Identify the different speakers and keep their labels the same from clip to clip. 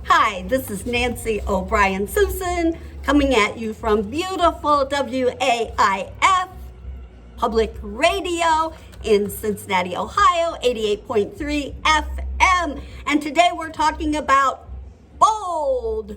Speaker 1: Hi, this is Nancy O'Brien Simpson coming at you from beautiful WAIF Public Radio in Cincinnati, Ohio, 88.3 FM. And today we're talking about bold.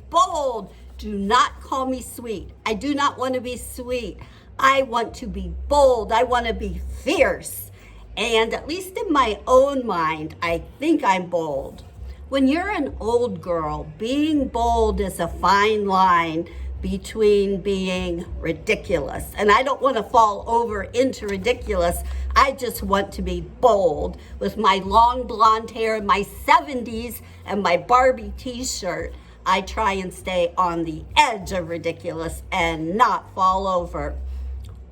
Speaker 1: Do not call me sweet. I do not want to be sweet. I want to be bold. I want to be fierce. And at least in my own mind, I think I'm bold. When you're an old girl, being bold is a fine line between being ridiculous. And I don't want to fall over into ridiculous. I just want to be bold with my long blonde hair in my 70s and my Barbie t-shirt. I try and stay on the edge of ridiculous and not fall over.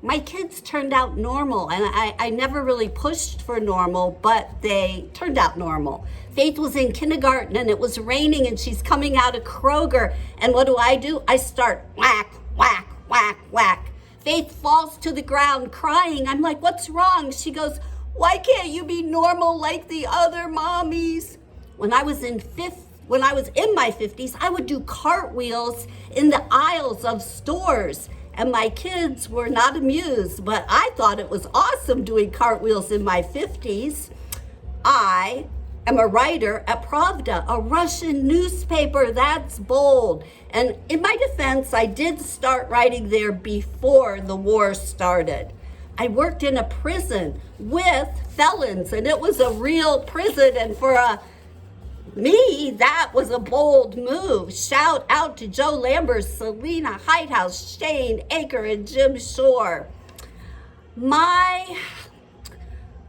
Speaker 1: My kids turned out normal, and I never really pushed for normal, but they turned out normal. Faith was in kindergarten, and it was raining, and she's coming out of Kroger, and what do? I start whack, whack, whack, whack. Faith falls to the ground crying. I'm like, what's wrong? She goes, why can't you be normal like the other mommies? When I was in my 50s, I would do cartwheels in the aisles of stores. And my kids were not amused, but I thought it was awesome doing cartwheels in my 50s. I am a writer at Pravda, a Russian newspaper. That's bold. And in my defense, I did start writing there before the war started. I worked in a prison with felons, and it was a real prison. And for me, that was a bold move. Shout out to Joe Lambert, Selena Heighthouse, Shane Aker, and Jim Shore. My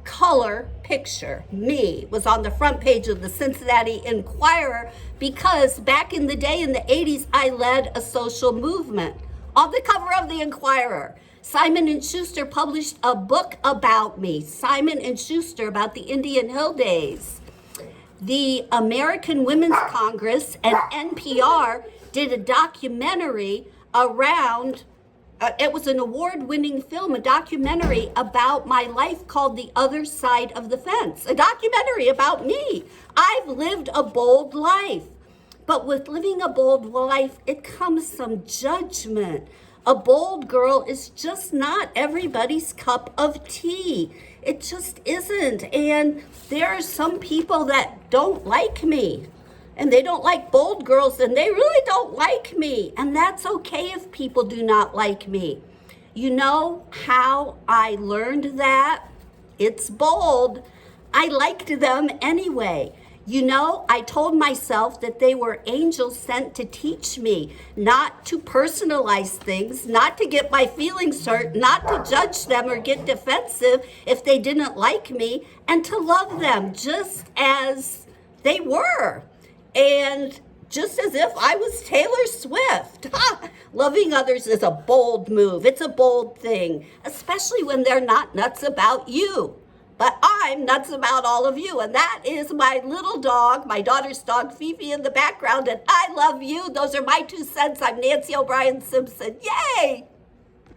Speaker 1: color picture, me, was on the front page of the Cincinnati Enquirer because back in the day in the 80s, I led a social movement. On the cover of the Enquirer, Simon & Schuster published a book about me, Simon & Schuster, about the Indian Hill days. The American Women's Congress and NPR did a documentary around, it was an award-winning film, a documentary about my life called The Other Side of the Fence, a documentary about me. I've lived a bold life, but with living a bold life, it comes some judgment. A bold girl is just not everybody's cup of tea. It just isn't. And there are some people that don't like me. And they don't like bold girls, and they really don't like me. And that's okay if people do not like me. You know how I learned that? It's bold. I liked them anyway. You know, I told myself that they were angels sent to teach me not to personalize things, not to get my feelings hurt, not to judge them or get defensive if they didn't like me, and to love them just as they were. And just as if I was Taylor Swift. Loving others is a bold move. It's a bold thing, especially when they're not nuts about you. But I'm nuts about all of you, and that is my little dog, my daughter's dog, Fifi, in the background, and I love you. Those are my 2 cents. I'm Nancy O'Brien Simpson. Yay!